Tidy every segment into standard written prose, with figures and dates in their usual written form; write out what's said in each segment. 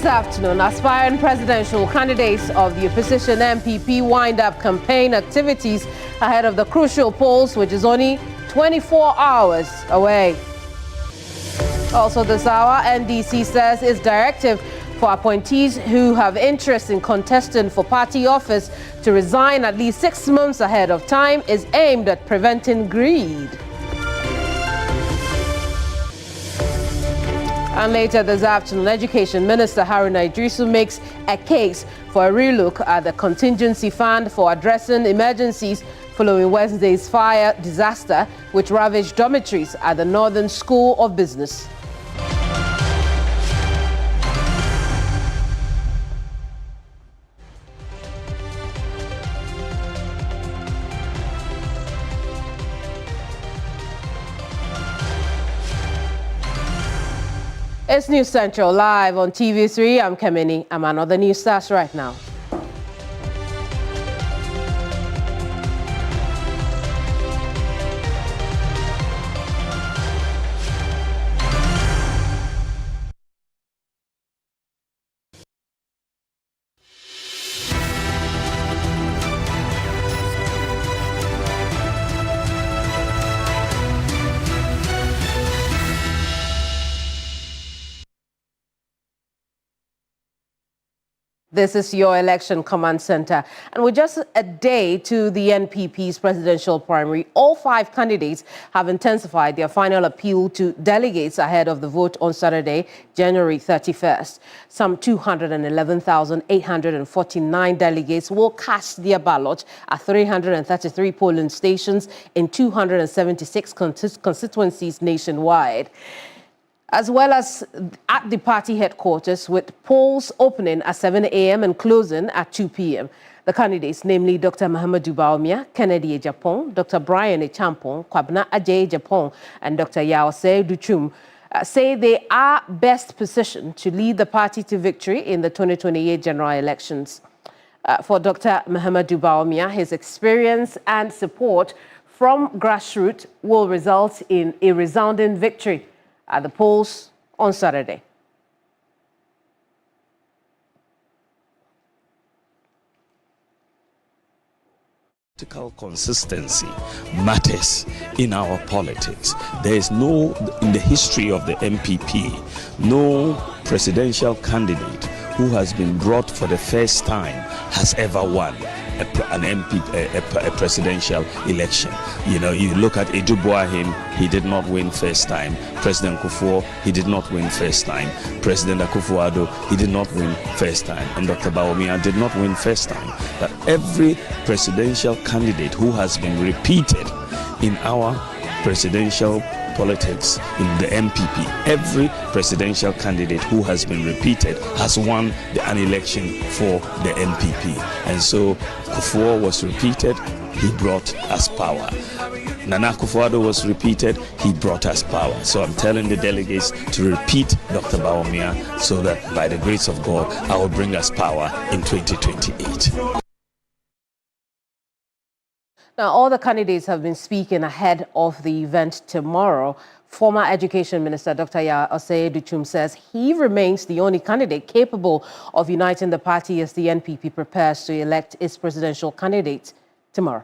This afternoon, aspiring presidential candidates of the opposition NPP wind up campaign activities ahead of the crucial polls, which is only 24 hours away. Also this hour, NDC says its directive for appointees who have interest in contesting for party office to resign at least 6 months ahead of time is aimed at preventing greed. And later this afternoon, Education Minister Haruna Iddrisu makes a case for a relook at the contingency fund for addressing emergencies following Wednesday's fire disaster, which ravaged dormitories at the Northern School of Business. It's News Central live on TV3. I'm Kemini. I'm another news stars right now. This is your election command center. And with just a day to the NPP's presidential primary, all 5 candidates have intensified their final appeal to delegates ahead of the vote on Saturday, January 31st. Some 211,849 delegates will cast their ballot at 333 polling stations in 276 constituencies nationwide, as well as at the party headquarters, with polls opening at 7 a.m. and closing at 2 p.m. The candidates, namely Dr. Mahamudu Bawumia, Kennedy Ejapong, Dr. Brian Echampong, Kwabena Adjei Ejapong, and Dr. Yao Osei Duchum, say they are best positioned to lead the party to victory in the 2028 general elections. For Dr. Mahamudu Bawumia, his experience and support from grassroots will result in a resounding victory at the polls on Saturday. Political consistency matters in our politics. There is no, in the history of the NPP, no presidential candidate who has been brought for the first time has ever won a presidential election. You know, you look at Adu Boahim, he did not win first time. President Kufuor, he did not win first time. President Akufo-Addo, he did not win first time. And Dr. Bawumia did not win first time. But every presidential candidate who has been repeated in our presidential politics in the NPP, every presidential candidate who has been repeated has won an election for the NPP. And so Kufuor was repeated, he brought us power. Nana Akufo-Addo was repeated, he brought us power. So I'm telling the delegates to repeat Dr. Bawumia so that by the grace of God, I will bring us power in 2028. Now, all the candidates have been speaking ahead of the event tomorrow. Former Education Minister Dr. Yao Osei Duchum says he remains the only candidate capable of uniting the party as the NPP prepares to elect its presidential candidate tomorrow.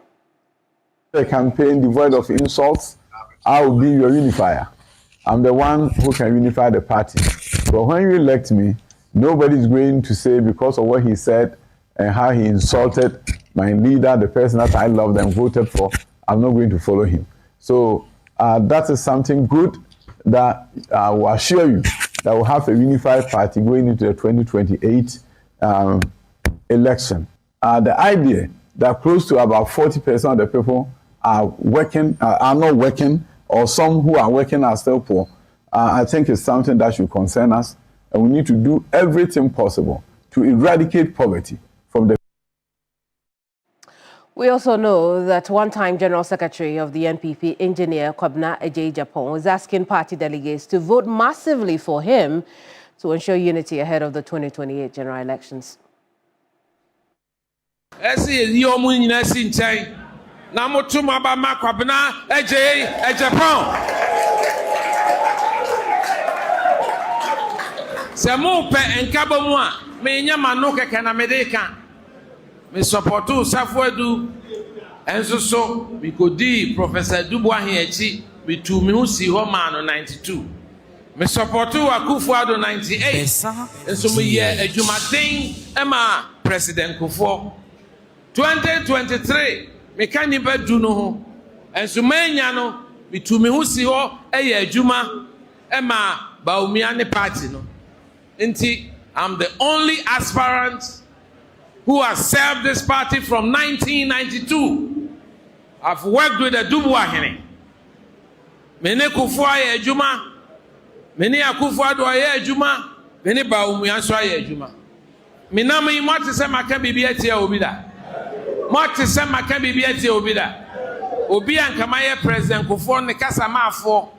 The campaign devoid of insults, I will be your unifier. I'm the one who can unify the party. But when you elect me, nobody's going to say because of what he said and how he insulted my leader, the person that I loved and voted for, I'm not going to follow him. So that is something good that I will assure you that we'll have a unified party going into the 2028 election. The idea that close to about 40% of the people are not working, or some who are working are still poor, I think is something that should concern us, and we need to do everything possible to eradicate poverty from the. We also know that one-time General Secretary of the NPP, Engineer Kwabena Adjei Ejapong, is asking party delegates to vote massively for him to ensure unity ahead of the 2028 general elections. Semo pe enkaba mu a me nyama no keke na me de ka. Me supportu Safuadu enso so me kodi Professor Duboahin achi me tu me hu si ho ma no 92. Me supportu Akufo-Addo 98. Enso me ye adwumaden ema President Kufuor. 2023 me kan ni badu no ho. Enso manya no me tu me hu si ho eye adwuma ema Bawumia ne party no. Inti, I'm the only aspirant who has served this party from 1992. I've worked with the Duboahin. Mene Kufuor aye adwuma, mene Akufo-Addo aye adwuma, mene Bawumia so aye adwuma. Minam yi moti se maka bibi etie obi da. Moti se maka bibi etie obi da. Obi ankama ye President Kufuor ne kasa maafo.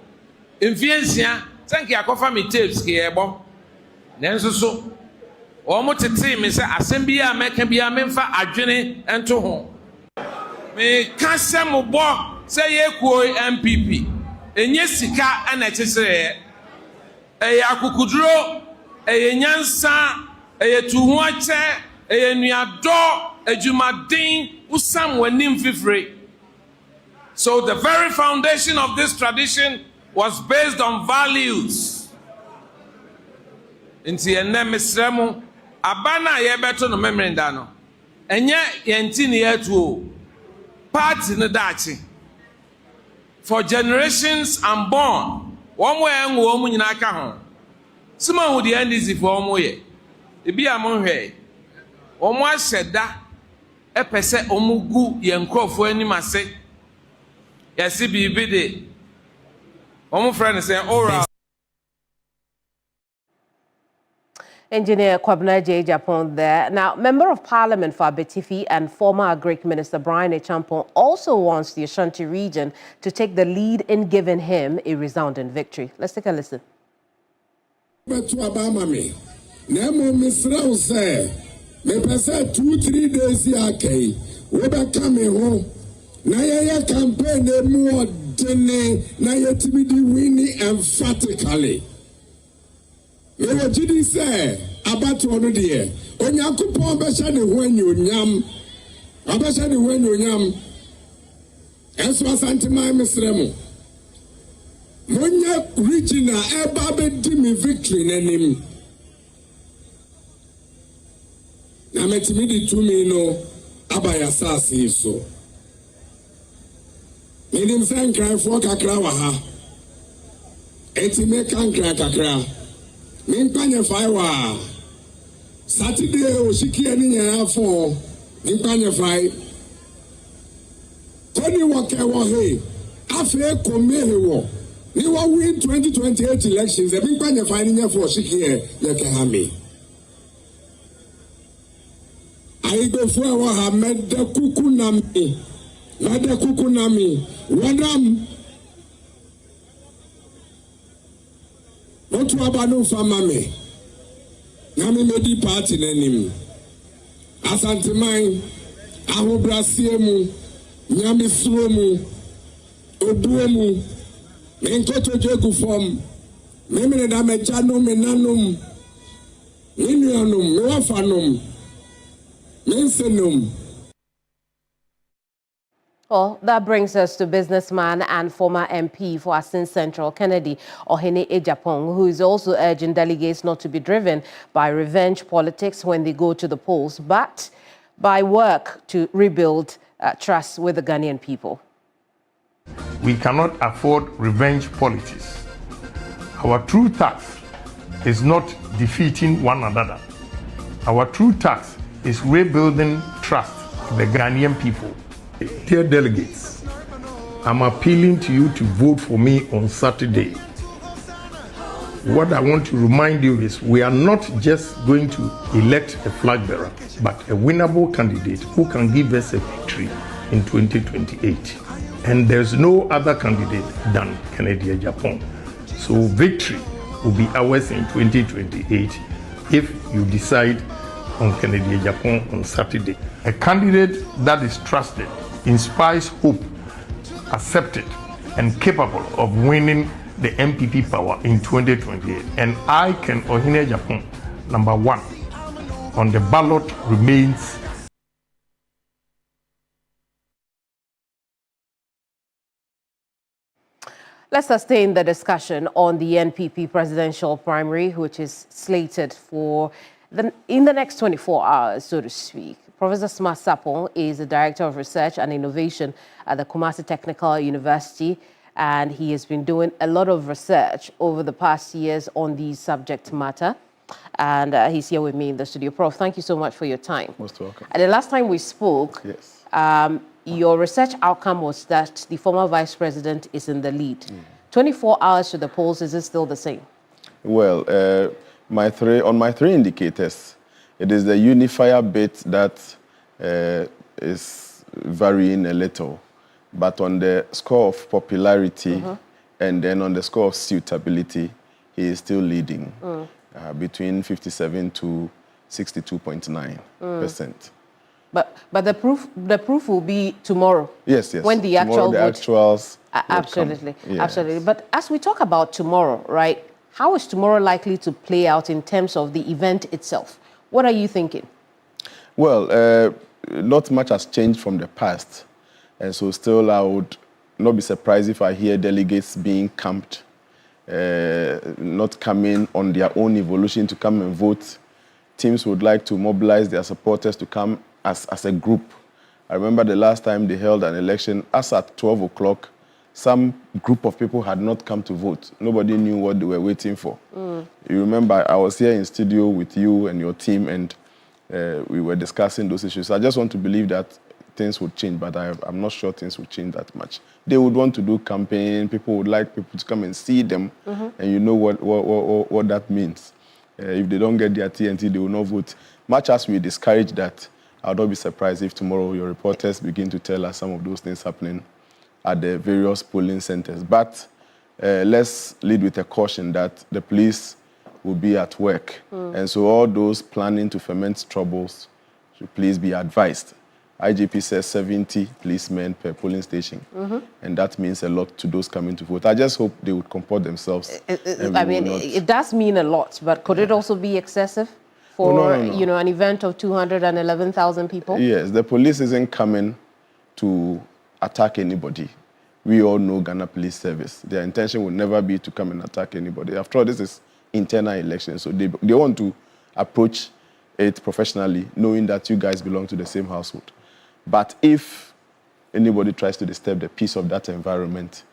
Mfiensia, thank you akofa me tapes ke ebo. Nenso so omo tete me se asem bia meka bia memfa adwene ento ho. Me kasa mo bo se ye kuo MPP. Enye sika ana kyesere. Eye akukuduro, eye nyansa, eye tuhuache, eye nuado, adwumaden, usam wanim fifre. So the very foundation of this tradition was based on values. Inti enne misremu abana yebeto no memrenda no. Enye yenti ne yetu party no dachi. For generations unborn. One way and woman in Akaho. Some of the end is if one way. The be among her. One said that a pese omugu yanko for any masse. Yes, be bide. One friend is saying, all right. Engineer Kwabena J. Japon there. Now, Member of Parliament for Abetifi and former Agric Minister Brian Echampong also wants the Ashanti region to take the lead in giving him a resounding victory. Let's take a listen. Nemo misrao se me pese 2-3 days yake we be come home na ye campaign emu odene na ye tibidi winning emphatically. Me wo jidi se abatu ono de onyankopon be sha ne ho anyonyam abasha ne ho anyonyam enso asante mai misremo monya regional eba be di me victory nanim na metimi di tumi no abaya sase so menim san cry for kakra wa ha enti me kan kra kakra min panye fai wa Saturday o shiki ani nya afo min panye fai koni wake wo he afi ko mehe wo ni wa win 2028 elections e min panye fai ni nya fo shiki e ye ke ha me ai go fo wa ha medde kuku nami wadam Otu abanu famame Nami medi party nenim Asantemai Ahobrasiemu Nyami suemu Oduemu Menkoto jegu form Memene da mechano menanum Ninuanum Mewafanum Mensenum. Well, that brings us to businessman and former MP for Asin Central, Kennedy Ohene Ejapong, who is also urging delegates not to be driven by revenge politics when they go to the polls, but by work to rebuild trust with the Ghanaian people. We cannot afford revenge politics. Our true task is not defeating one another. Our true task is rebuilding trust with the Ghanaian people. Dear delegates, I'm appealing to you to vote for me on Saturday. What I want to remind you is we are not just going to elect a flag bearer, but a winnable candidate who can give us a victory in 2028. And there's no other candidate than Kennedy Ejapong. So victory will be ours in 2028 if you decide on Kennedy Ejapong on Saturday. A candidate that is trusted, inspires hope, accepted, and capable of winning the MPP power in 2028. And I can Ohene Japan, number 1, on the ballot remains. Let's sustain the discussion on the NPP presidential primary, which is slated for in the next 24 hours, so to speak. Professor Smart Sapon is the Director of Research and Innovation at the Kumasi Technical University, and he has been doing a lot of research over the past years on these subject matter. And he's here with me in the studio. Prof, thank you so much for your time. Most welcome. And the last time we spoke, Yes. Your research outcome was that the former vice president is in the lead. 24 hours to the polls, is it still the same? Well, on my three indicators, it is the unifier bit that is varying a little. But on the score of popularity and then on the score of suitability, he is still leading between 57 to 62.9%. But the proof will be tomorrow. Yes. When the tomorrow actuals absolutely. Yes. Absolutely. But as we talk about tomorrow, right? How is tomorrow likely to play out in terms of the event itself? What are you thinking? Well, not much has changed from the past, and so still I would not be surprised if I hear delegates being camped, not coming on their own evolution to come and vote. Teams would like to mobilize their supporters to come as a group. I remember the last time they held an election, as at 12 o'clock, some group of people had not come to vote. Nobody knew what they were waiting for. You remember, I was here in studio with you and your team, and we were discussing those issues. I just want to believe that things would change, but I'm not sure things would change that much. They would want to do campaign. People would like people to come and see them, and you know what that means. If they don't get their TNT, they will not vote. Much as we discourage that, I would not be surprised if tomorrow your reporters begin to tell us some of those things happening at the various polling centers. But let's lead with a caution that the police will be at work. And so all those planning to foment troubles should please be advised. IGP says 70 policemen per polling station. And that means a lot to those coming to vote. I just hope they would comport themselves. It does mean a lot, but could it also be excessive for No. an event of 211,000 people? Yes, the police isn't coming to attack anybody. We all know Ghana Police Service. Their intention would never be to come and attack anybody. After all, this is internal election, so they want to approach it professionally, knowing that you guys belong to the same household. But if anybody tries to disturb the peace of that environment,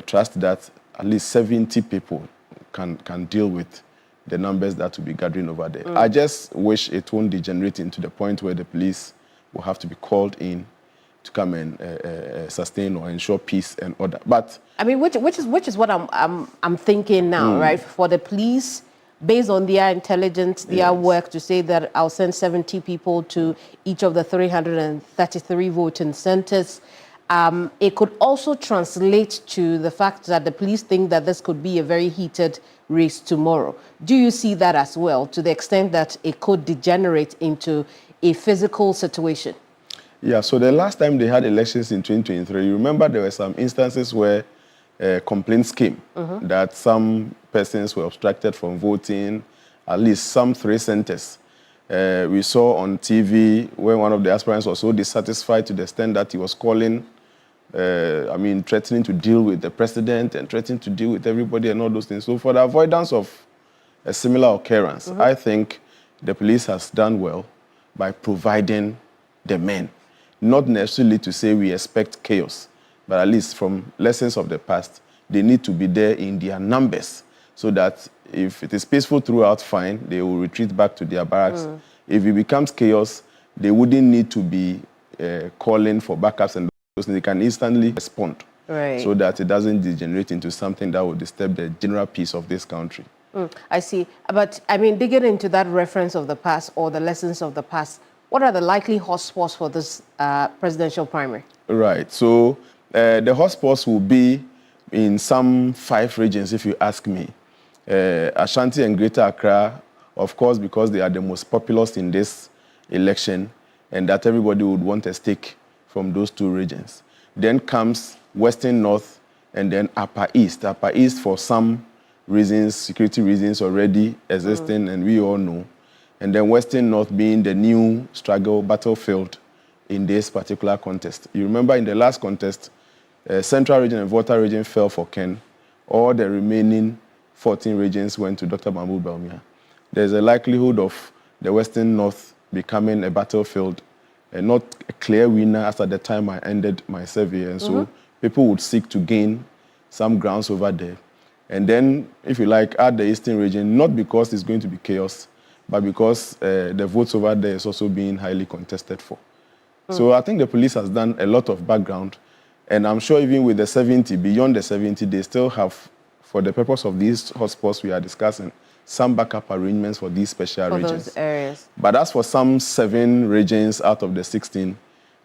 trust that at least 70 people can deal with the numbers that will be gathering over there. I just wish it won't degenerate into the point where the police will have to be called in to come and sustain or ensure peace and order. But I mean, which is what I'm thinking now, right? For the police, based on their intelligence, their work, to say that I'll send 70 people to each of the 333 voting centers, it could also translate to the fact that the police think that this could be a very heated race tomorrow. Do you see that as well, to the extent that it could degenerate into a physical situation? yeah, so the last time they had elections in 2023, you remember there were some instances where complaints came that some persons were obstructed from voting, at least some 3 centers. We saw on TV when one of the aspirants was so dissatisfied to the extent that he was calling, threatening to deal with the president and threatening to deal with everybody and all those things. So for the avoidance of a similar occurrence, I think the police has done well by providing the men. Not necessarily to say we expect chaos, but at least from lessons of the past, they need to be there in their numbers so that if it is peaceful throughout, fine, they will retreat back to their barracks. If it becomes chaos, they wouldn't need to be calling for backups and those things. They can instantly respond so that it doesn't degenerate into something that will disturb the general peace of this country. I see. But, digging into that reference of the past or the lessons of the past, what are the likely hotspots for this presidential primary? Right. So the hotspots will be in some 5 regions, if you ask me. Ashanti and Greater Accra, of course, because they are the most populous in this election, and that everybody would want a stake from those 2 regions. Then comes Western North and then Upper East. Upper East, for some reasons, security reasons already existing, and we all know. And then Western North being the new struggle battlefield in this particular contest. You remember in the last contest, Central Region and Volta Region fell for Ken. All the remaining 14 regions went to Dr. Mahmoud Bawumia. There's a likelihood of the Western North becoming a battlefield, and not a clear winner as at the time I ended my survey. And so people would seek to gain some grounds over there. And then, if you like, add the Eastern region, not because it's going to be chaos, but because the votes over there is also being highly contested for. So I think the police has done a lot of background. And I'm sure even with the 70, beyond the 70, they still have, for the purpose of these hotspots we are discussing, some backup arrangements for these special regions. Those areas. But as for some 7 regions out of the 16,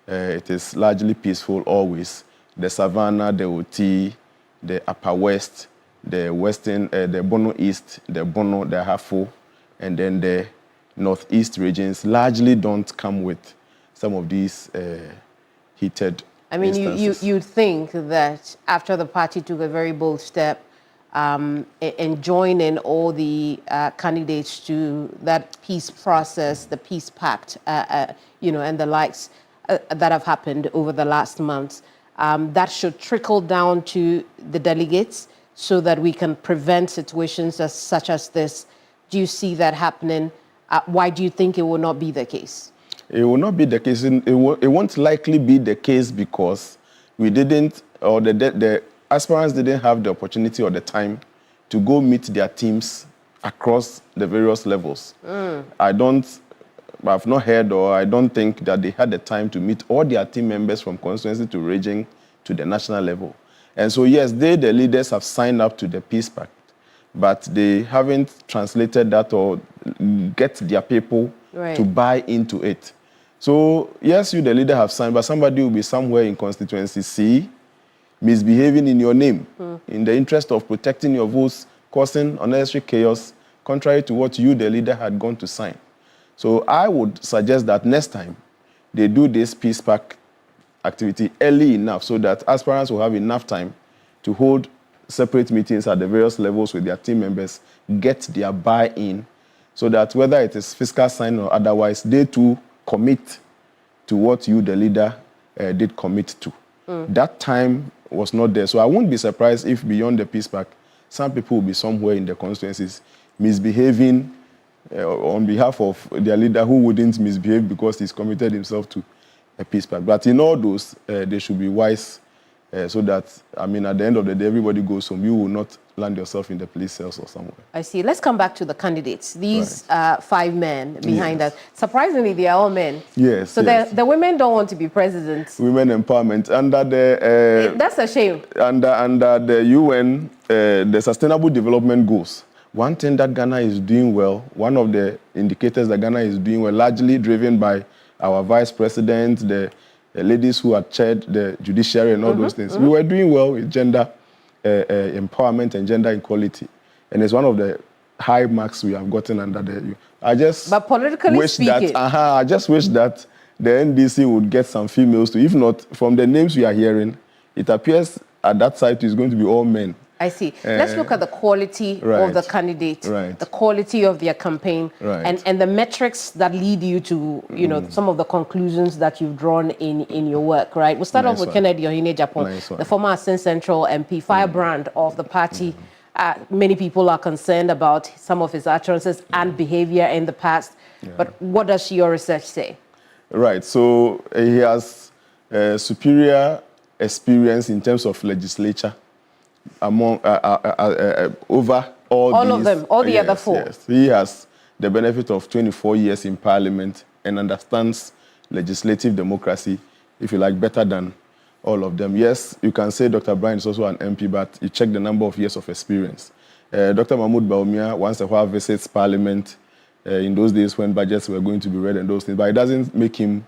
it is largely peaceful always. The Savannah, the Oti, the Upper West, the Western, the Bono East, the Bono, the Hafo, and then the Northeast regions largely don't come with some of these heated I mean, instances. you'd think that after the party took a very bold step in joining all the candidates to that peace process, the peace pact, and the likes that have happened over the last months, that should trickle down to the delegates so that we can prevent situations such as this. Do you see that happening? Why do you think it will not be the case? It will not be the case. It won't likely be the case because we didn't, or the aspirants didn't have the opportunity or the time to go meet their teams across the various levels. I've not heard, or I don't think that they had the time to meet all their team members from constituency to region to the national level. And so, yes, the leaders, have signed up to the Peace Pact, but they haven't translated that or get their people to buy into it. So, yes, you, the leader, have signed, but somebody will be somewhere in constituency C misbehaving in your name in the interest of protecting your votes, causing unnecessary chaos, contrary to what you, the leader, had gone to sign. So I would suggest that next time they do this Peace Pact activity early enough so that aspirants will have enough time to hold separate meetings at the various levels with their team members, get their buy-in, so that whether it is fiscal sign or otherwise, they too commit to what you, the leader, did commit to. That time was not there. So I won't be surprised if beyond the Peace Pact, some people will be somewhere in the constituencies misbehaving on behalf of their leader who wouldn't misbehave because he's committed himself to a Peace Pact. But in all those, they should be wise so that, I mean, at the end of the day, everybody goes home. You will not land yourself in the police cells or somewhere. I see. Let's come back to the candidates. These 5 men behind us. Surprisingly, they are all men. Yes. So the women don't want to be president. Women empowerment. Under the... that's a shame. Under the UN, the Sustainable Development Goals, one thing that Ghana is doing well, one of the indicators that Ghana is doing well, largely driven by our vice president, the ladies who had chaired the judiciary and all those things. We were doing well with gender empowerment and gender equality. And it's one of the high marks we have gotten under the... But politically speaking... I just wish that the NDC would get some females too. If not, from the names we are hearing, it appears at that site is going to be all men. I see. Let's look at the quality of the candidate, the quality of their campaign, and the metrics that lead you to, some of the conclusions that you've drawn in your work, right? We'll start off with Kennedy Ohene Japan, the former Assin Central MP, firebrand of the party. Many people are concerned about some of his utterances and behavior in the past. But what does your research say? Right. So he has superior experience in terms of legislature among over all of them, all the other 4. Yes. He has the benefit of 24 years in parliament and understands legislative democracy, if you like, better than all of them. Yes, you can say Dr. Brian is also an MP, but you check the number of years of experience. Dr. Mahmoud Bawumia once a while visits parliament in those days when budgets were going to be read and those things, but it doesn't make him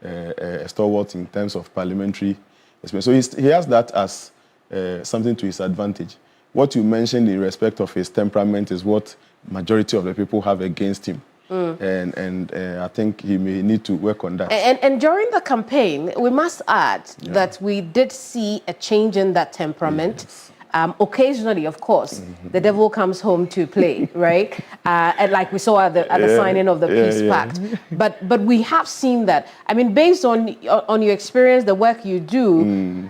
a stalwart in terms of parliamentary experience. So he has that as something to his advantage. What you mentioned in respect of his temperament is what majority of the people have against him. And I think he may need to work on that. And during the campaign, we must add that we did see a change in that temperament. Yes. Occasionally, of course, the devil comes home to play, right? And like we saw at the signing of the peace pact. But we have seen that. I mean, based on your experience, the work you do,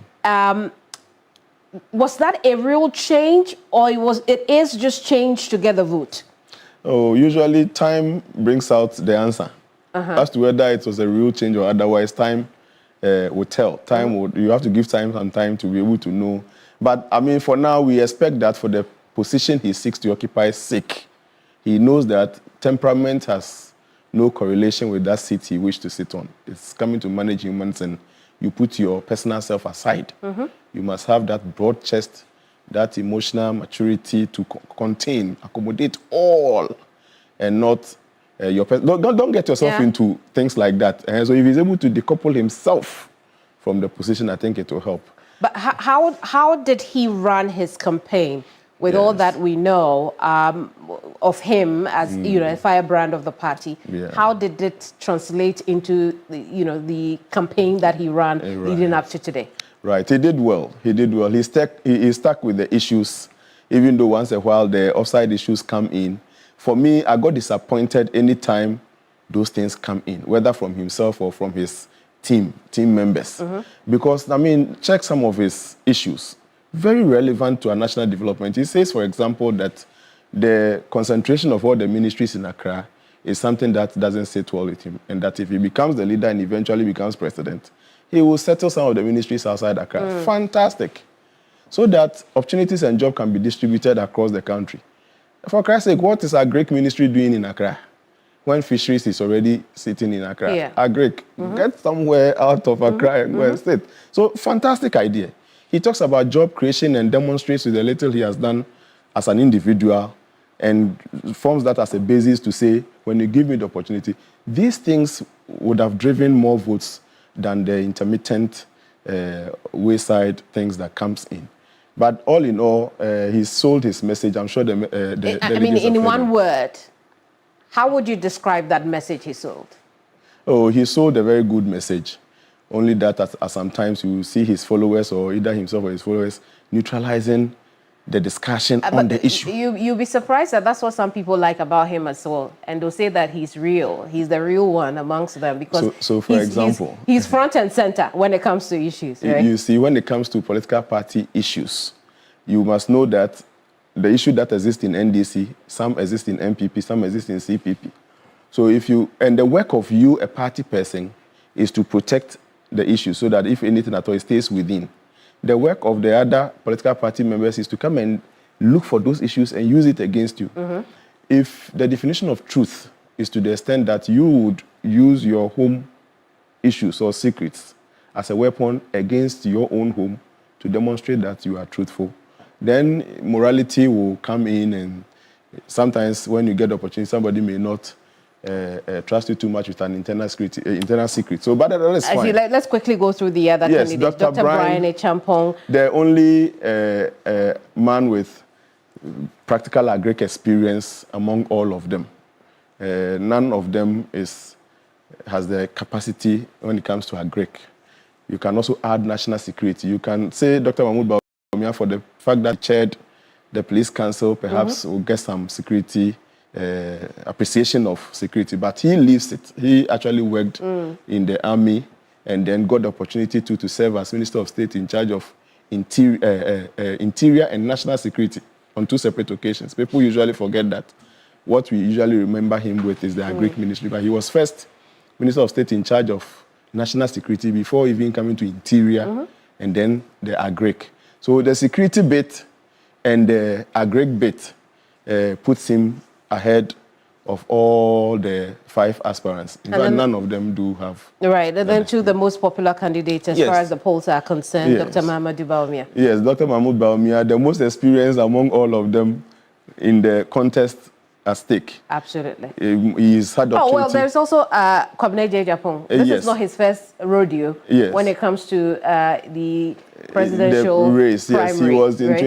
was that a real change, or it is just change to get the vote? Oh, usually time brings out the answer. As to whether it was a real change or otherwise, time will tell. You have to give time some time to be able to know. But I mean, for now, we expect that for the position he seeks to occupy sake, he knows that temperament has no correlation with that seat he wished to sit on. It's coming to manage humans, and you put your personal self aside. You must have that broad chest, that emotional maturity to contain, accommodate all, and not your don't get yourself into things like that. And so if he's able to decouple himself from the position, I think it will help. But how did he run his campaign with all that we know of him as a firebrand of the party? How did it translate into the campaign that he ran leading up to today? Right, he did well. He stuck with the issues, even though once in a while the offside issues come in. For me, I got disappointed anytime those things come in, whether from himself or from his team members. Because, I mean, check some of his issues. Very relevant to our national development. He says, for example, that the concentration of all the ministries in Accra is something that doesn't sit well with him, and that if he becomes the leader and eventually becomes president, he will settle some of the ministries outside Accra. Fantastic. So that opportunities and jobs can be distributed across the country. For Christ's sake, what is our Greek ministry doing in Accra when fisheries is already sitting in Accra? Our Greek, get somewhere out of Accra and go and sit. So, fantastic idea. He talks about job creation and demonstrates with the little he has done as an individual and forms that as a basis to say, when you give me the opportunity, these things would have driven more votes than the intermittent wayside things that comes in. But all in all, he sold his message. I'm sure I mean, in one word, how would you describe that message he sold? Oh, he sold a very good message. Only that at sometimes you see his followers, or either himself or his followers, neutralizing the discussion on the issue. You'll be surprised that that's what some people like about him as well. And they'll say that he's real. He's the real one amongst them. Because so for example, he's front and center when it comes to issues, right? You see, when it comes to political party issues, you must know that the issue that exists in NDC, some exist in MPP, some exist in CPP. So and the work of you, a party person, is to protect the issue so that if anything at all, it stays within. The work of the other political party members is to come and look for those issues and use it against you. If the definition of truth is to the extent that you would use your home issues or secrets as a weapon against your own home to demonstrate that you are truthful, then morality will come in, and sometimes when you get the opportunity, somebody may not trust you too much with an internal secret. So, but that is fine. Let's quickly go through the other candidates. Dr. Brian Acheampong. The only man with practical agric experience among all of them. None of them has the capacity when it comes to agric. You can also add national security. You can say Dr. Mahmoud Bawumia, for the fact that he chaired the police council, perhaps will get some security appreciation of security, but he leaves it. He actually worked in the army and then got the opportunity to serve as Minister of State in charge of interior and national security on 2 separate occasions. People usually forget that. What we usually remember him with is the agric ministry, but he was first Minister of State in charge of national security before even coming to interior and then the agric. So the security bit and the agric bit puts him ahead of all the 5 aspirants. In fact, none of them do have. Right, and then to the most popular candidate as far as the polls are concerned, Dr. Mahamudu Bawumia. Yes, Dr. Mahmoud Bawumia, the most experienced among all of them in the contest at stake. Absolutely. He's had opportunity. Oh, well, there's also Kwabena Acheampong. This is not his first rodeo when it comes to the presidential the race. primary. Yes, he was in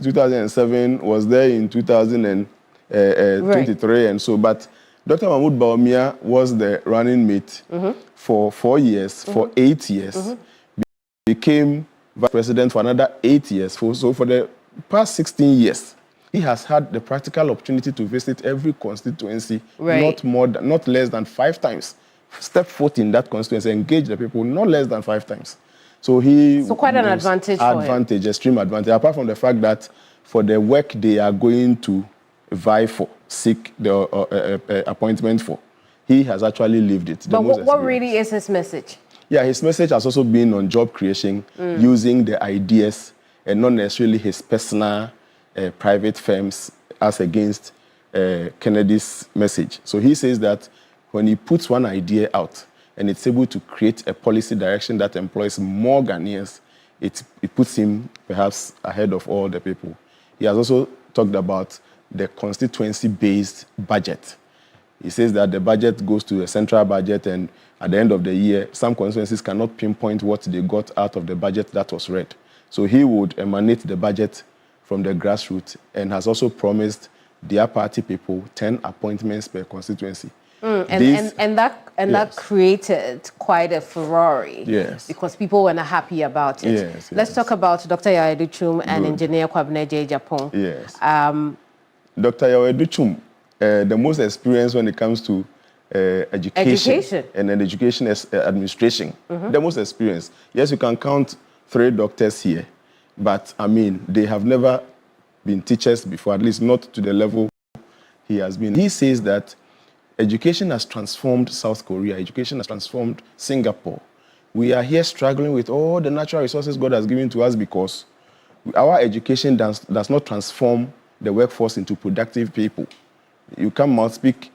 2007, was there in 2023 and so, but Dr. Mahmoud Bawumia was the running mate for 4 years, for 8 years, became vice president for another 8 years. So for the past 16 years, he has had the practical opportunity to visit every constituency, not less than 5 times. Step foot in that constituency, engage the people, not less than 5 times. So quite an advantage for him. Extreme advantage. Apart from the fact that for the work they are going to vie for, seek the appointment for, he has actually lived it. But what really is his message? Yeah, his message has also been on job creation, using the ideas and not necessarily his personal private firms as against Kennedy's message. So he says that when he puts one idea out and it's able to create a policy direction that employs more Ghanaians, it puts him perhaps ahead of all the people. He has also talked about the constituency-based budget. He says that the budget goes to a central budget, and at the end of the year, some constituencies cannot pinpoint what they got out of the budget that was read. So he would emanate the budget from the grassroots and has also promised their party people 10 appointments per constituency. That created quite a furore. Yes. Because people were not happy about it. Yes. Let's talk about Dr. Yaw Adutwum and Engineer Kwabena Agyapong. Yes. Dr. Yaw Adutwum, the most experienced when it comes to education and then education administration. The most experienced. Yes, you can count 3 doctors here, but I mean, they have never been teachers before, at least not to the level he has been. He says that education has transformed South Korea. Education has transformed Singapore. We are here struggling with all the natural resources God has given to us because our education does not transform the workforce into productive people. You come out, speak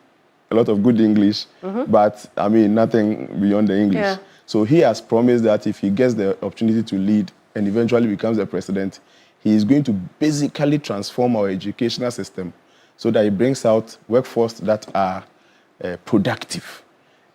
a lot of good English, but I mean, nothing beyond the English. Yeah. So he has promised that if he gets the opportunity to lead and eventually becomes the president, he is going to basically transform our educational system so that it brings out workforce that are productive.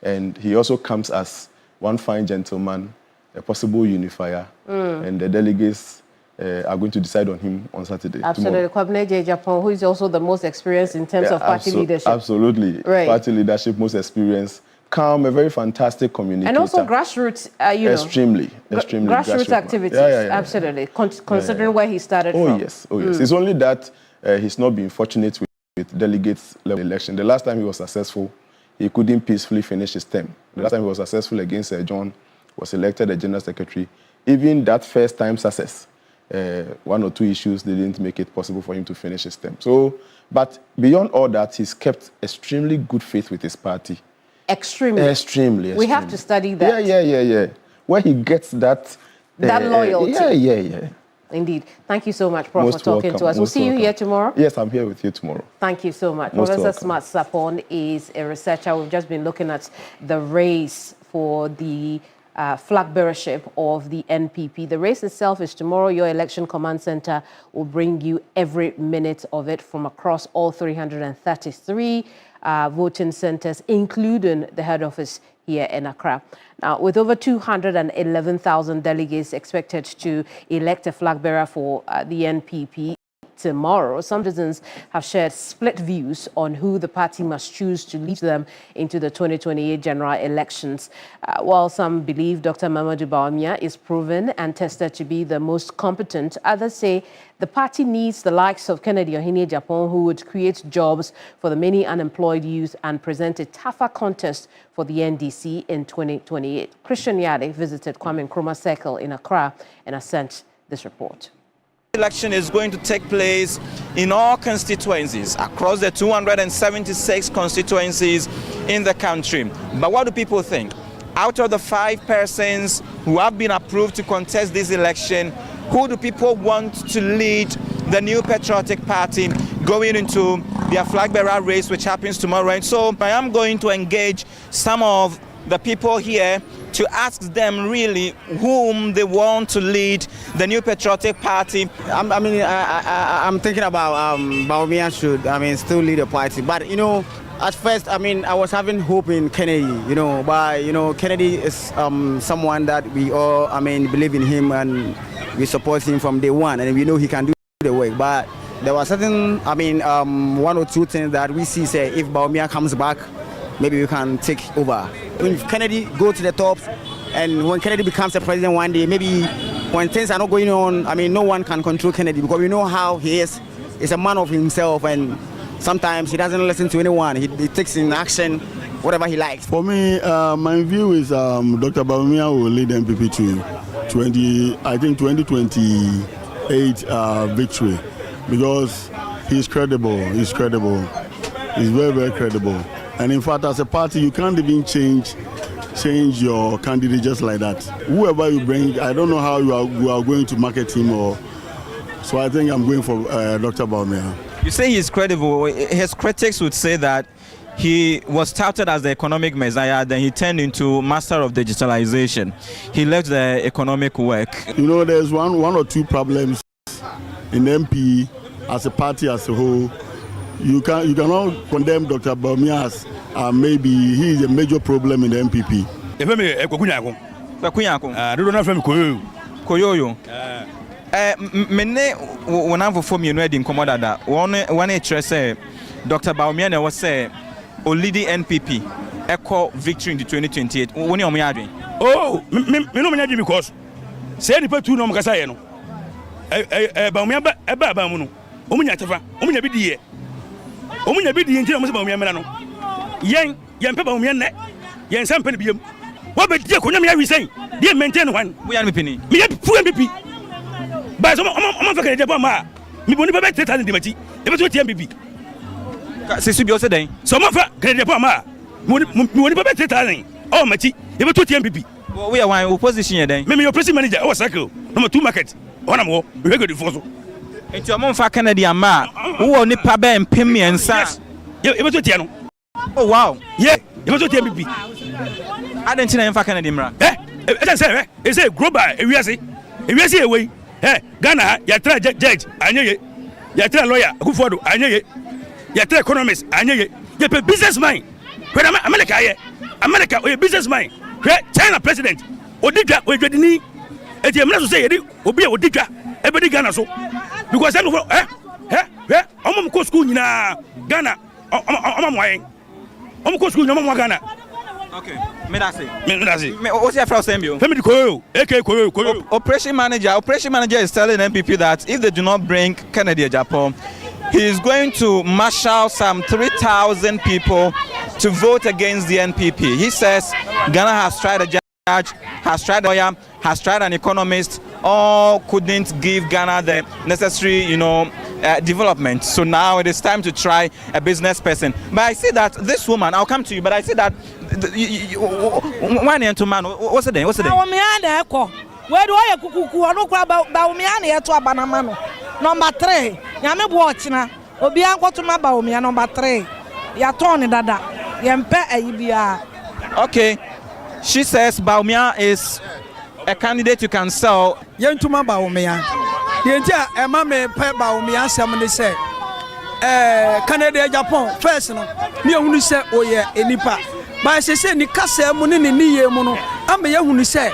And he also comes as one fine gentleman, a possible unifier, and the delegates are going to decide on him on Saturday. Absolutely. Kwabena Agyapong, who is also the most experienced in terms of party leadership. Absolutely. Right. Party leadership, most experienced. Calm, a very fantastic communicator. And also grassroots, extremely grassroots activities. Yeah. Absolutely. Considering where he started from. Oh, yes. It's only that he's not been fortunate with delegates level election. The last time he was successful, he couldn't peacefully finish his term. The last time he was successful against John, was elected a general secretary. Even that first time success, 1 or 2 issues didn't make it possible for him to finish his term. So, but beyond all that, he's kept extremely good faith with his party. Extremely. We have to study that. Yeah. Where he gets that loyalty. Yeah. Indeed. Thank you so much, Prof, for talking to us. We'll see you here tomorrow. Yes, I'm here with you tomorrow. Thank you so much. Professor Smart Sapon is a researcher. We've just been looking at the race for the flag bearership of the NPP. The race itself is tomorrow. Your election command center will bring you every minute of it from across all 333 voting centers, including the head office here in Accra. Now, with over 211,000 delegates expected to elect a flag bearer for the NPP tomorrow, some citizens have shared split views on who the party must choose to lead them into the 2028 general elections. While some believe Dr. Mamadou Bawumia is proven and tested to be the most competent, others say the party needs the likes of Kennedy Ohene Agyapong, who would create jobs for the many unemployed youth and present a tougher contest for the NDC in 2028. Christian Yade visited Kwame Nkrumah Circle in Accra and has sent this report. Election is going to take place in all constituencies across the 276 constituencies in the country. But what do people think? Out of the 5 persons who have been approved to contest this election, who do people want to lead the New Patriotic Party going into their flag bearer race, which happens tomorrow? And so I am going to engage some of the people here to ask them really whom they want to lead the New Patriotic Party. I'm thinking about Bawumia should, still lead the party. But, at first, I was having hope in Kennedy, but, Kennedy is someone that we all, believe in him and we support him from day one. And we know he can do the work. But there were certain, I mean, one or two things that we see, say, if Bawumia comes back, maybe we can take over. If Kennedy go to the top, and when Kennedy becomes a president one day, maybe when things are not going on, I mean, no one can control Kennedy because we know how he is. He's a man of himself, and sometimes he doesn't listen to anyone. He takes in action whatever he likes. For me, my view is Dr. Bawumia will lead MPP to 2028 victory because he's credible. He's credible. He's very, very credible. And in fact, as a party, you can't even change your candidate just like that. Whoever you bring, I don't know how you are going to market him, so I think I'm going for Dr. Bawumia. You say he's credible. His critics would say that he was touted as the economic messiah, then he turned into master of digitalization. He left the economic work. You know, there's one or two problems in MP as a party as a whole. You cannot condemn Dr. Bawumia as maybe he is a major problem in the MPP. Mene wonamfo fo mienu edi nkomo dada won e kire say Dr. Bawumia na wo say o lead NPP echo victory in the 2028 woni omo ya adwen oh me no me adwen because say ni patu no mo kasa ye no Bawumia ba mu no omo nya tefa omo nya bidie nti na mo say Bawumia mera no yen pe Bawumia ne yen sam pe ne biem wo be die ko nya me awi sen die maintain one wo ya me pini me ya fu MPP ba so mo fa kede ba ma mi boni ba 3000 de machi e be so tie MPP se su bi o se den so mo fa kede ba ma mi boni ba 3000 o machi e be to tie MPP we are one opposition ye den me your press manager o cycle number 2 market ona mo we go the force enti o mo fa Kennedy ama wo nipa ba empem ensa e be to tie no oh wow yeah e be to tie MPP adentina en fa Kennedy mra e say global ewiase ewe Ghana ya try judge anyeye ya try lawyer Akufo-Addo anyeye ya try economist anyeye ya pe businessman when America o businessman China president odidwa o dwadini eti emna so say yedi obi e odidwa e be di Ghana so because omo ko school nyina Ghana omo mwayen omo ko school nyina omo Ghana. Okay, me that's it. What's your first name? Operation manager is telling MPP that if they do not bring Kennedy Japan, he is going to marshal some 3,000 people to vote against the NPP. He says Ghana has tried a judge, has tried a lawyer, has tried an economist, all couldn't give Ghana the necessary, development. So now it is time to try a business person. But I see that this woman, I'll come to you, but I see that one and two man, what's the day? Where do I kuku no kwa Bawumia na yeto abanamano. Number 3. Nyame watch na. Obi anko to ma Bawumia number 3. Ya turn dada. Yempe ayibia. Okay. She says Bawumia is a candidate you can sell. Yentuma Bawumia. Yentia ema me pe Bawumia sem ne say Canada Japan first no. Me hunu say oye enipa. Ba se ni kasa mu ne niye mu no. Ame ye hunu say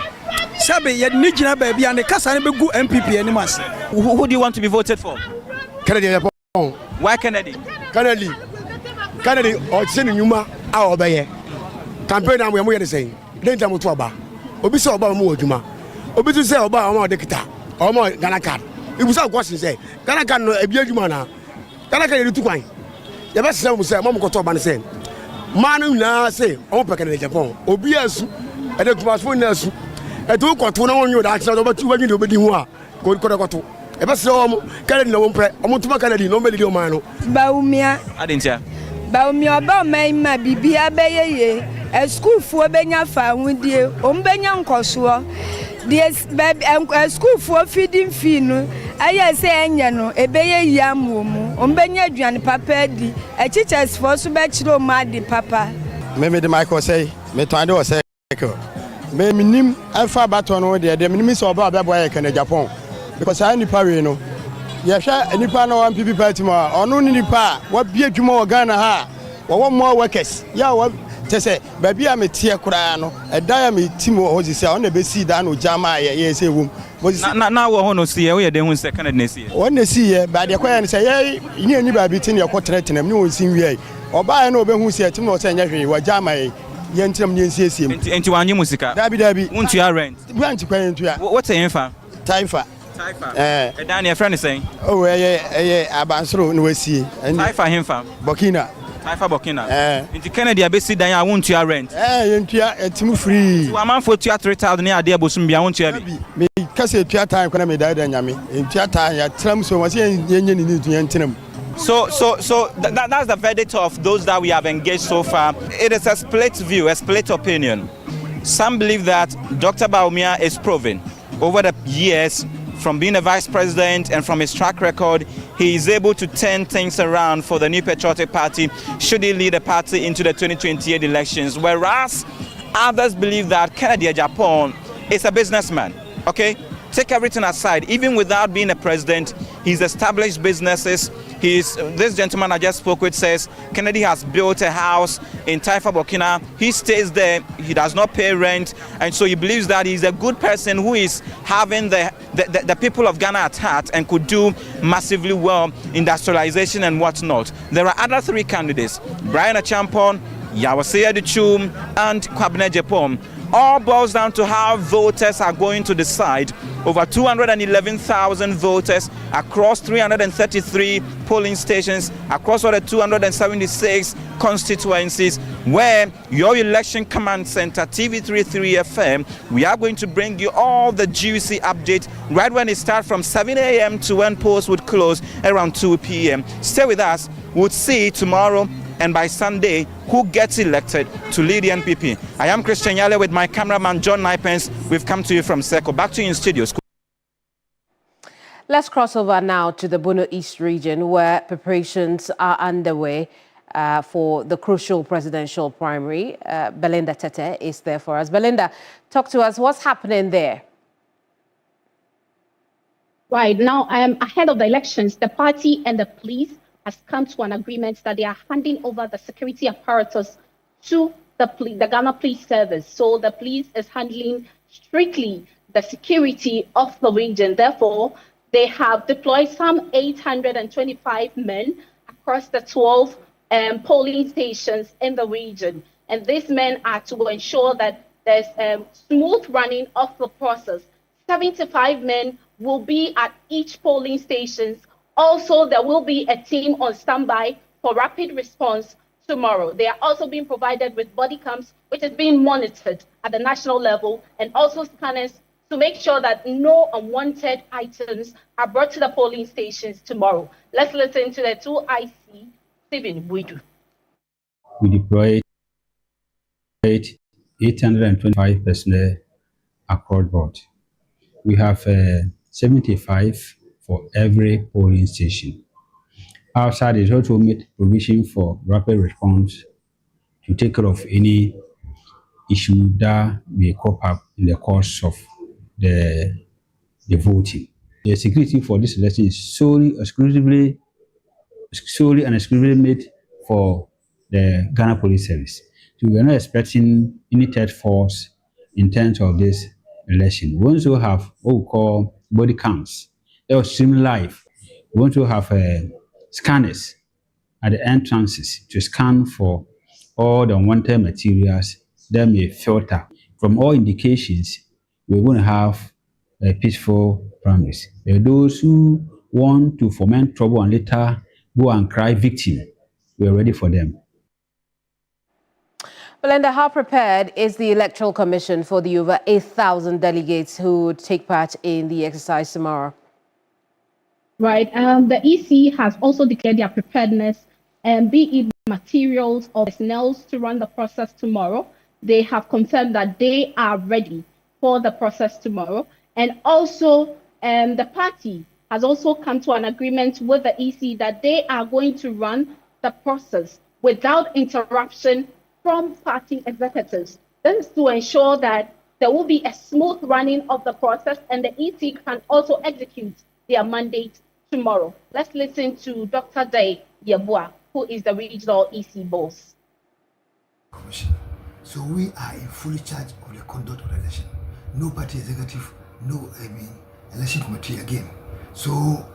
Sabe ye ni gina ba bia ne kasa ne begu MPP animas. Who do you want to be voted for? Kennedy Japan. Why Kennedy? Kennedy o tse ni nyuma a obeye. Campaign am we mo ye the same. Den tam to oba. Obi se oba mo odwuma. Obi tu se oba o ma dekita. O ma Ghana card. Ibu sa question say Ghana card no ebi adwuma na. Ghana card tu kwan. Ye be se mo say mo ko to oba ne say. Man na say o pe Kennedy Japan. Obi asu. E de kuma so na asu. E to ko to na won yo da action do ba tu ba nyi do be di hu a. Ko to. E be se o Kennedy na won pre. O mo tuma Kennedy no me di o man no. Bawumia. Adentia. Bawumia ba ma bibia be ye. A school for benya fa wudie. O mbenya nkoso. The school for feeding fee no. Aya se enya no ebeye yam wo mu. O mbenya aduane papa di. A teachers for so be chiro ma di papa. Me de Michael say, me to ande o say. Me minim afa baton no de minim so oba be boy Kennedy Japan. Because I nipa we no. Ye hwa nipa na one PPP party ma ono ni nipa wa bia dwuma o Ghana ha. Wo more workers. Ya say baby am tie kura no eda am team o say on be see da no jama ye say wom na wo ho no see we dey hu say Kennedy na see won na see ye ba de kwa ya say ye ni ani ba bi tin ye kwoteretenam ni won sin wi oba na obehu say team no say nya hwe wa jama ye yentinam ni nsiesie enti wanyi musika dabi wontu ya rent rent kwa yentu ya what say fa taifa Dani your friend is saying oh abansoro no wasie taifa himfa Burkina taifa Burkina enti Kennedy abesi dan ya wontu ya rent yentu ya etimu free so amanfo tua 3000 ne ade abosum bia wontu ya bi me kase tua time kwana me da nyame tua time ya tram so wase yenye ni yentinam. So that's the verdict of those that we have engaged so far. It is a split view, a split opinion. Some believe that Dr. Bawumia is proven over the years from being a vice president and from his track record, he is able to turn things around for the New Patriotic Party should he lead the party into the 2028 elections. Whereas others believe that Kennedy Agyapong is a businessman. Okay? Take everything aside, even without being a president, he's established businesses. This gentleman I just spoke with says Kennedy has built a house in Taifa, Burkina. He stays there, he does not pay rent, and so he believes that he's a good person who is having the people of Ghana at heart and could do massively well, industrialization and whatnot. There are other three candidates, Brian Achampong, Yawase Aduchum, and Kwabena Agyapong. All boils down to how voters are going to decide. Over 211,000 voters across 333 polling stations, across all the 276 constituencies, where your election command center, TV33 FM, we are going to bring you all the juicy updates right when it starts from 7 a.m. to when polls would close around 2 p.m. Stay with us. We'll see tomorrow and by Sunday who gets elected to lead the NPP. I am Christian Yale with my cameraman John Nipens. We've come to you from Seko. Back to you in studio. Let's cross over now to the Bono East region, where preparations are underway for the crucial presidential primary. Belinda Tete is there for us. Belinda, talk to us. What's happening there? Right now, ahead of the elections, the party and the police has come to an agreement that they are handing over the security apparatus to the Ghana Police Service. So the police is handling strictly the security of the region. Therefore, they have deployed some 825 men across the 12 polling stations in the region. And these men are to ensure that there's smooth running of the process. 75 men will be at each polling station. Also, there will be a team on standby for rapid response tomorrow. They are also being provided with body cams, which is being monitored at the national level, and also scanners to make sure that no unwanted items are brought to the polling stations tomorrow. Let's listen to the 2IC, Stephen Buidu. We deployed 825 personnel across board. We have 75 for every polling station. Outside is also made provision for rapid response to take care of any issue that may crop up in the course of the voting. The security for this election is solely and exclusively made for the Ghana Police Service. So we are not expecting any third force in terms of this election. We also have what we call body cams. They will stream live. We want to have scanners at the entrances to scan for all the unwanted materials that may filter. From all indications, we're going to have a peaceful primaries. Those who want to foment trouble and later go and cry victim, we're ready for them. Belinda, how prepared is the Electoral Commission for the over 8,000 delegates who would take part in the exercise tomorrow? Right. The EC has also declared their preparedness, be it materials or personnel to run the process tomorrow. They have confirmed that they are ready for the process tomorrow. And also, the party has also come to an agreement with the EC that they are going to run the process without interruption from party executives. This is to ensure that there will be a smooth running of the process and the EC can also execute their mandate tomorrow. Let's listen to Dr. Day Yabua, who is the regional EC boss. Commission So we are in fully charge of the conduct of the election. No party executive, no election committee again. So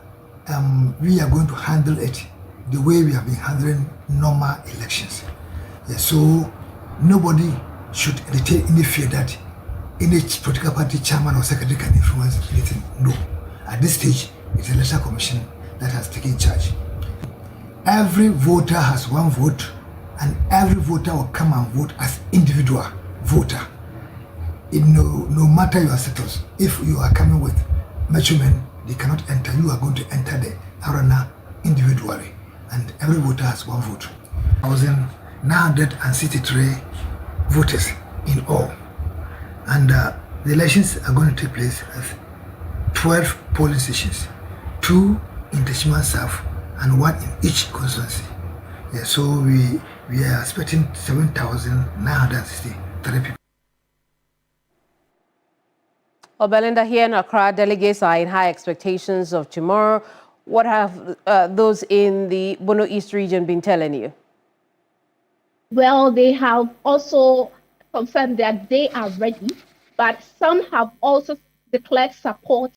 we are going to handle it the way we have been handling normal elections. Yeah, so nobody should entertain any fear that any political party chairman or secretary can influence anything. No. At this stage, it's the Election Commission that has taken charge. Every voter has one vote, and every voter will come and vote as individual voter. No matter your status, if you are coming with measurement, they cannot enter. You are going to enter the arena individually, and every voter has one vote. 963 voters in all, and the elections are going to take place at 12 polling stations, 2 in Teshima South and 1 in each constituency. Yeah, so we are expecting 7,963 people. Well, Belinda, here in Accra, delegates are in high expectations of tomorrow. What have those in the Bono East region been telling you? Well, they have also confirmed that they are ready, but some have also declared support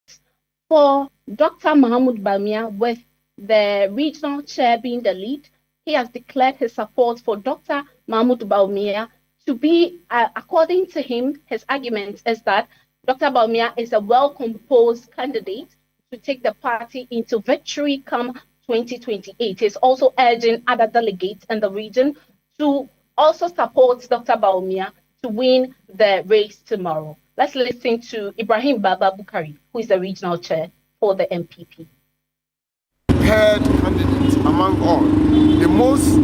for Dr. Mahmoud Bawumia, with the regional chair being the lead. He has declared his support for Dr. Mahmoud Bawumia to be, according to him, his argument is that Dr. Bawumia is a well-composed candidate to take the party into victory come 2028. He's also urging other delegates in the region to also support Dr. Bawumia to win the race tomorrow. Let's listen to Ibrahim Baba Bukari, who is the regional chair for the MPP. Head candidate among all, the most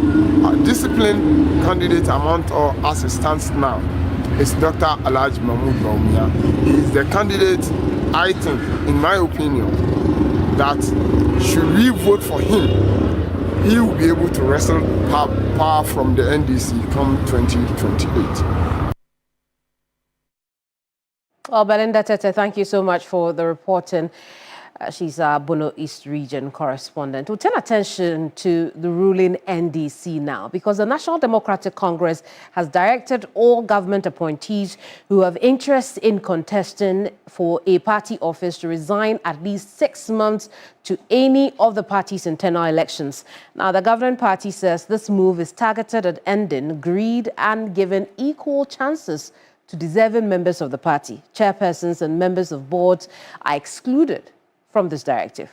disciplined candidate among all as it stands now is Dr. Alhaji Mahmoud Bawumia. He is the candidate, I think, in my opinion, that should we vote for him, he will be able to wrestle power from the NDC come 2028. Well, Belinda Tete, thank you so much for the reporting. She's our Bono East region correspondent. We'll turn attention to the ruling NDC now, because the National Democratic Congress has directed all government appointees who have interest in contesting for a party office to resign at least 6 months to any of the party's internal elections. Now, the governing party says this move is targeted at ending greed and giving equal chances to deserving members of the party. Chairpersons and members of boards are excluded from this directive.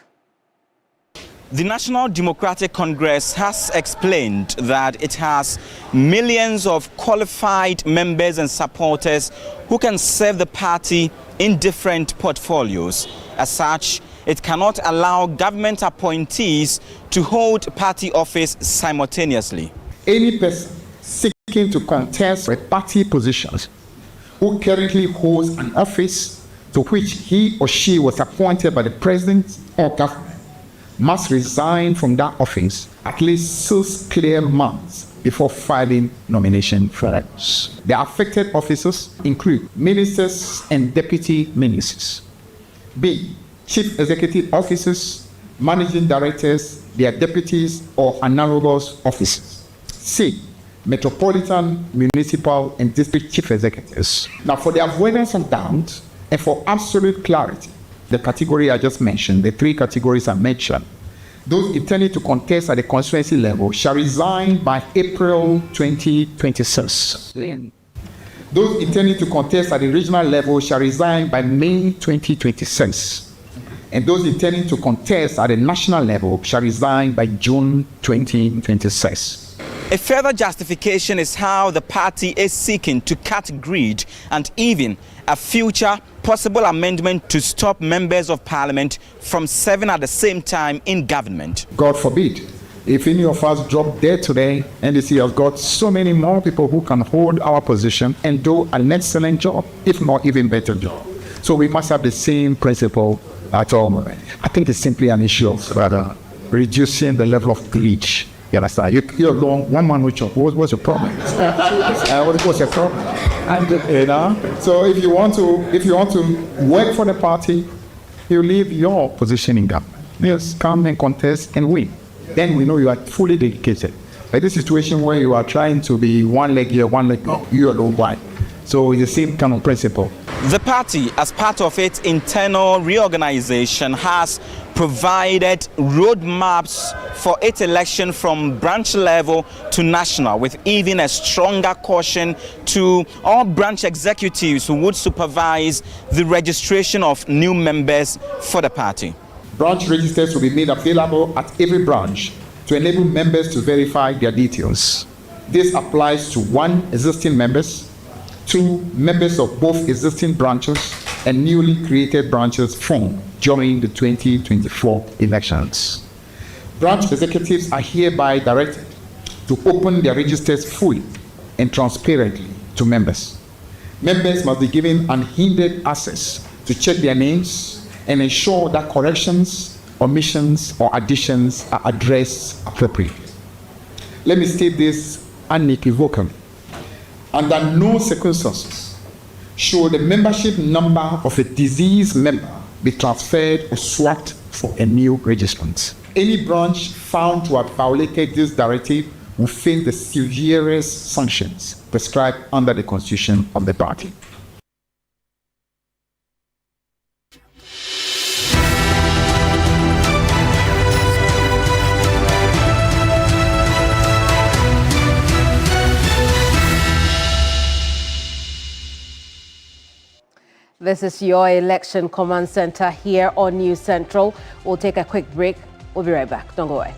The National Democratic Congress has explained that it has millions of qualified members and supporters who can serve the party in different portfolios. As such, it cannot allow government appointees to hold party office simultaneously. Any person seeking to contest with party positions who currently holds an office to which he or she was appointed by the president or government must resign from that office at least 6 clear months before filing nomination forms. The affected officers include ministers and deputy ministers. B. Chief executive officers, managing directors, their deputies, or analogous officers. C. Metropolitan, municipal, and district chief executives. Now, for the avoidance of doubt, and for absolute clarity, the category I just mentioned, the 3 categories I mentioned, those intending to contest at the constituency level shall resign by April 2026. Those intending to contest at the regional level shall resign by May 2026. And those intending to contest at the national level shall resign by June 2026. A further justification is how the party is seeking to cut greed and even a future possible amendment to stop members of parliament from serving at the same time in government. God forbid, if any of us drop dead today, NDC has got so many more people who can hold our position and do an excellent job, if not even better job. So we must have the same principle at all. I think it's simply an issue of reducing the level of greed. You understand? You're going one man with chop. What's your problem? What's your problem? So if you want to work for the party, you leave your position in government. Just come and contest and win. Then we know you are fully dedicated But this situation where you are trying to be one leg here, one leg you don't why. So it's the same kind of principle. The party, as part of its internal reorganization, has provided roadmaps for its election from branch level to national, with even a stronger caution to all branch executives who would supervise the registration of new members for the party. Branch registers will be made available at every branch to enable members to verify their details. This applies to 1, existing members, 2, members of both existing branches and newly created branches formed during the 2024 elections. Branch executives are hereby directed to open their registers fully and transparently to members. Members must be given unhindered access to check their names and ensure that corrections, omissions, or additions are addressed appropriately. Let me state this unequivocally. Under no circumstances should the membership number of a deceased member be transferred or swapped for a new registrant. Any branch found to have violated this directive will face the severest sanctions prescribed under the constitution of the party. This is your Election Command Center here on News Central. We'll take a quick break. We'll be right back. Don't go away.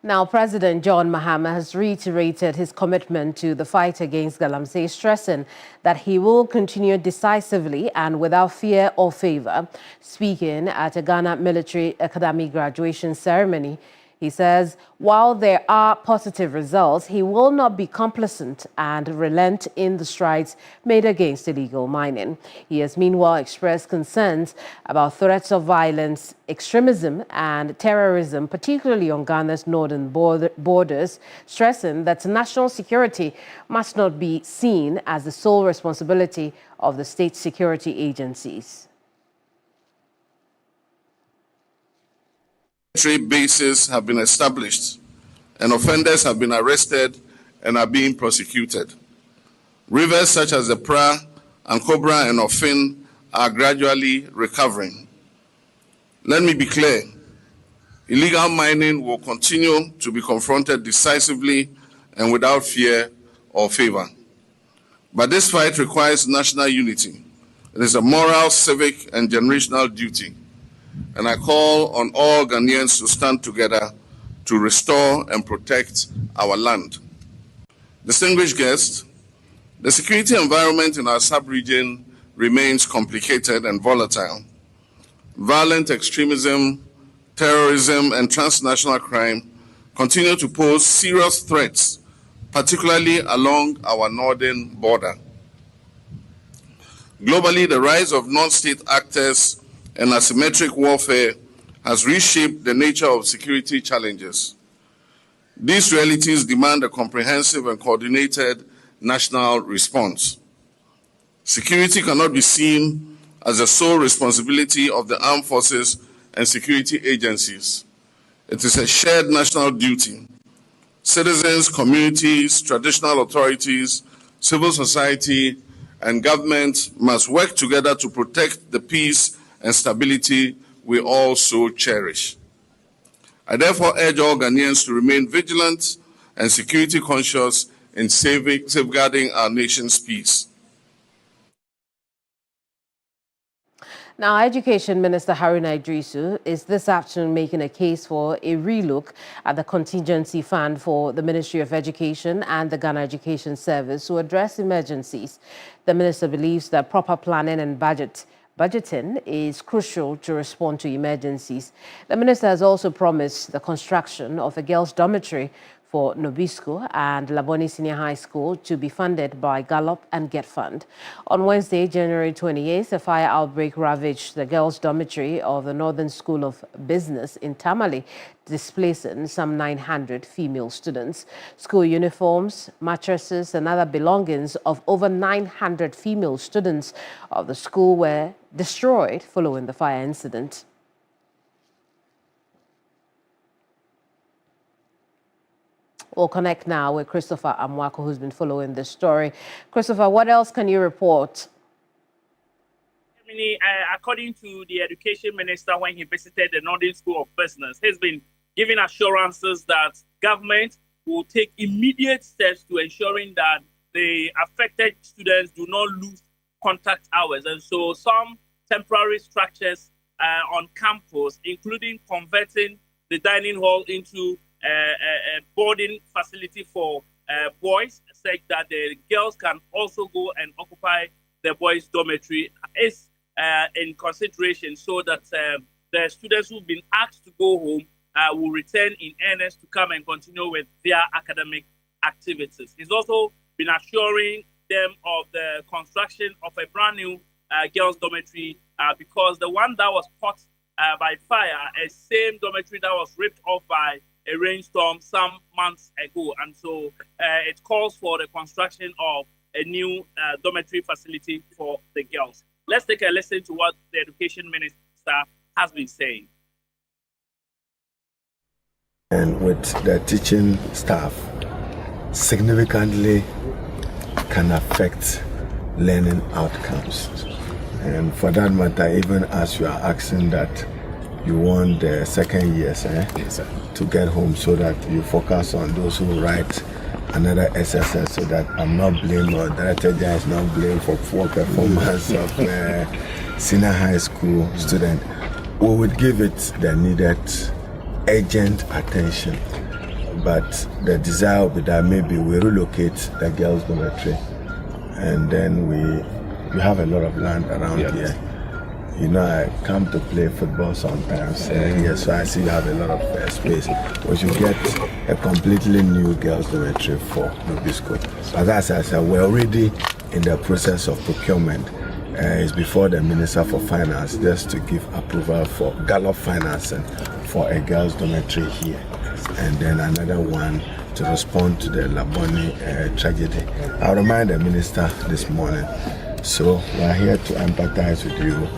Now, President John Mahama has reiterated his commitment to the fight against galamsey, stressing that he will continue decisively and without fear or favor. Speaking at a Ghana Military Academy graduation ceremony, he says while there are positive results, he will not be complacent and relent in the strides made against illegal mining. He has meanwhile expressed concerns about threats of violence, extremism and terrorism, particularly on Ghana's northern borders, stressing that national security must not be seen as the sole responsibility of the state security agencies. Military bases have been established and offenders have been arrested and are being prosecuted. Rivers such as the Pra, Ankobra and Ofin are gradually recovering. Let me be clear, illegal mining will continue to be confronted decisively and without fear or favor. But this fight requires national unity. It is a moral, civic and generational duty. And I call on all Ghanaians to stand together to restore and protect our land. Distinguished guests, the security environment in our sub-region remains complicated and volatile. Violent extremism, terrorism, and transnational crime continue to pose serious threats, particularly along our northern border. Globally, the rise of non-state actors and asymmetric warfare has reshaped the nature of security challenges. These realities demand a comprehensive and coordinated national response. Security cannot be seen as the sole responsibility of the armed forces and security agencies. It is a shared national duty. Citizens, communities, traditional authorities, civil society, and government must work together to protect the peace and stability we all so cherish. I therefore urge all Ghanaians to remain vigilant and security conscious in safeguarding our nation's peace. Now, Education Minister Haruna Iddrisu is this afternoon making a case for a relook at the contingency fund for the Ministry of Education and the Ghana Education Service to address emergencies. The minister believes that proper planning and budgeting is crucial to respond to emergencies. The minister has also promised the construction of a girls' dormitory for Nobisco and Labone Senior High School to be funded by Gallup and Get Fund. On Wednesday, January 28th, a fire outbreak ravaged the girls' dormitory of the Northern School of Business in Tamale, displacing some 900 female students. School uniforms, mattresses, and other belongings of over 900 female students of the school were destroyed following the fire incident. We'll connect now with Christopher Amwako, who's been following this story. Christopher, what else can you report? According to the education minister, when he visited the Northern School of Business, he's been giving assurances that government will take immediate steps to ensuring that the affected students do not lose contact hours. And so some temporary structures on campus, including converting the dining hall into a boarding facility for boys, such that the girls can also go and occupy the boys' dormitory, is in consideration, so that the students who've been asked to go home will return in earnest to come and continue with their academic activities. He's also been assuring them of the construction of a brand new girls' dormitory because the one that was caught by fire, a same dormitory that was ripped off by a rainstorm some months ago. And so it calls for the construction of a new dormitory facility for the girls. Let's take a listen to what the education minister has been saying. And with the teaching staff, significantly can affect learning outcomes. And for that matter, even as you are asking that you want the second years to get home, so that you focus on those who write another SSS, so that I'm not blamed or Director Jai is not blamed for poor performance of senior high school student. We would give it the needed urgent attention but the desire will be that maybe we relocate the girls' dormitory, and then we have a lot of land around here. You know, I come to play football sometimes here, so I see you have a lot of space. We should get a completely new girls' dormitory for Nobisco. As I said, we're already in the process of procurement. It's before the Minister for Finance just to give approval for Gallop financing for a girls' dormitory here, and then another one to respond to the Laboni tragedy. I remind the Minister this morning. So we're here to empathize with you.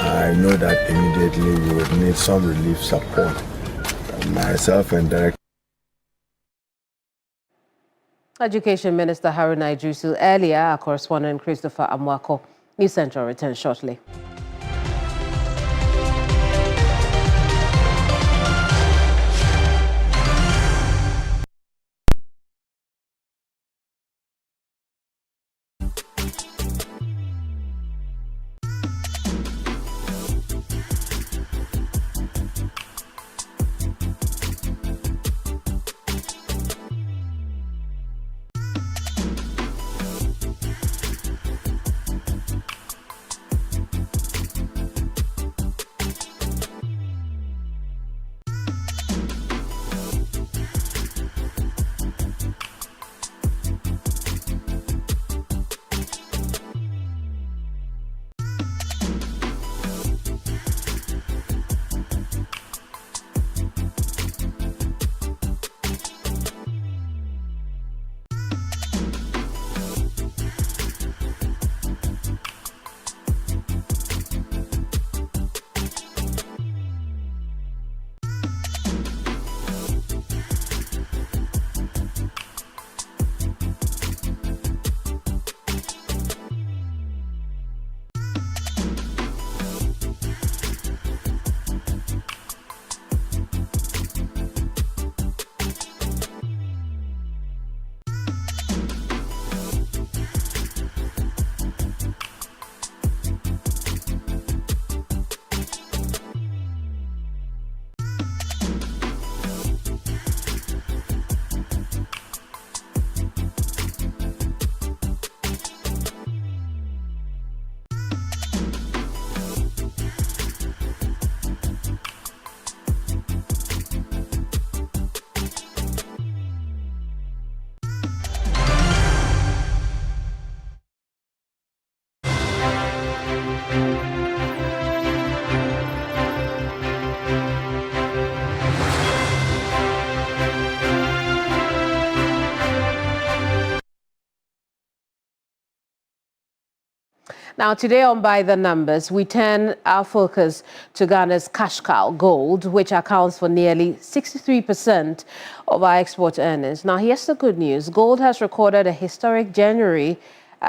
I know that immediately you would need some relief support. Myself and Derek. Education Minister Haruna Iddrisu. Earlier, our correspondent Christopher Amwako. News Central returns shortly. Now, today on By the Numbers, we turn our focus to Ghana's cash cow, gold, which accounts for nearly 63% of our export earnings. Now, here's the good news. Gold has recorded a historic January,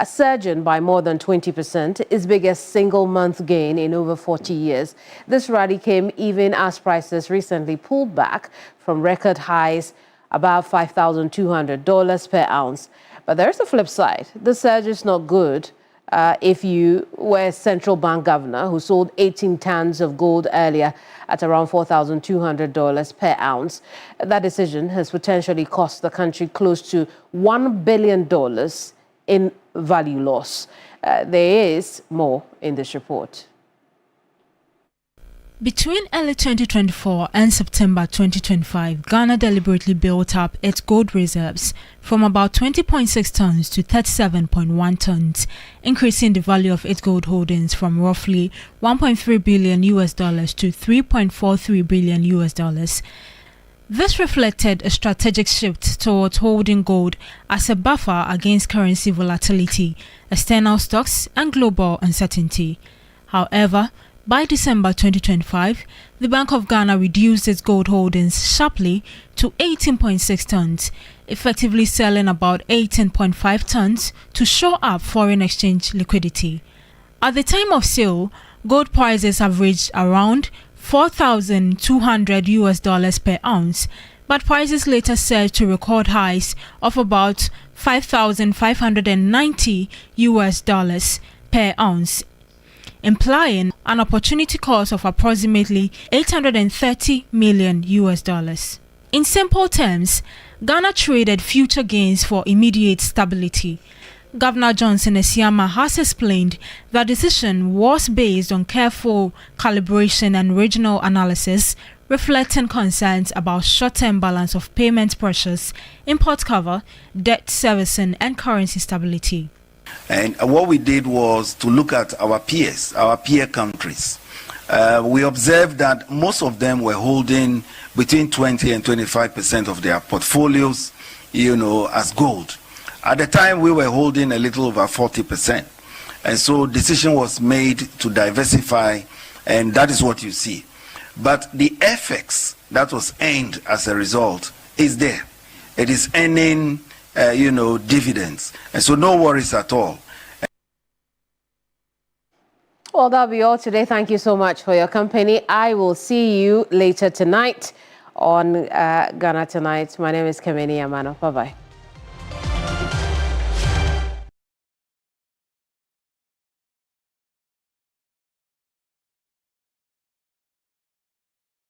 surging by more than 20%, its biggest single-month gain in over 40 years. This rally came even as prices recently pulled back from record highs above $5,200 per ounce. But there's a flip side. The surge is not good. If you were a central bank governor who sold 18 tons of gold earlier at around $4,200 per ounce, that decision has potentially cost the country close to $1 billion in value loss. There is more in this report. Between early 2024 and September 2025, Ghana deliberately built up its gold reserves from about 20.6 tons to 37.1 tons, increasing the value of its gold holdings from roughly $1.3 billion to $3.43 billion. This reflected a strategic shift towards holding gold as a buffer against currency volatility, external stocks, and global uncertainty. However, by December 2025, the Bank of Ghana reduced its gold holdings sharply to 18.6 tons, effectively selling about 18.5 tons to shore up foreign exchange liquidity. At the time of sale, gold prices averaged around $4,200 per ounce, but prices later surged to record highs of about $5,590 per ounce, implying an opportunity cost of approximately $830 million. In simple terms, Ghana traded future gains for immediate stability. Governor Johnson Esiama has explained that decision was based on careful calibration and regional analysis, reflecting concerns about short-term balance of payment pressures, import cover, debt servicing, and currency stability. And what we did was to look at our peers, our peer countries. We observed that most of them were holding between 20 and 25% of their portfolios, as gold. At the time, we were holding a little over 40%. And so decision was made to diversify, and that is what you see. But the FX that was earned as a result is there. It is earning, dividends. And so no worries at all. Well, that'll be all today. Thank you so much for your company. I will see you later tonight on Ghana Tonight. My name is Kemeni Amano. Bye-bye.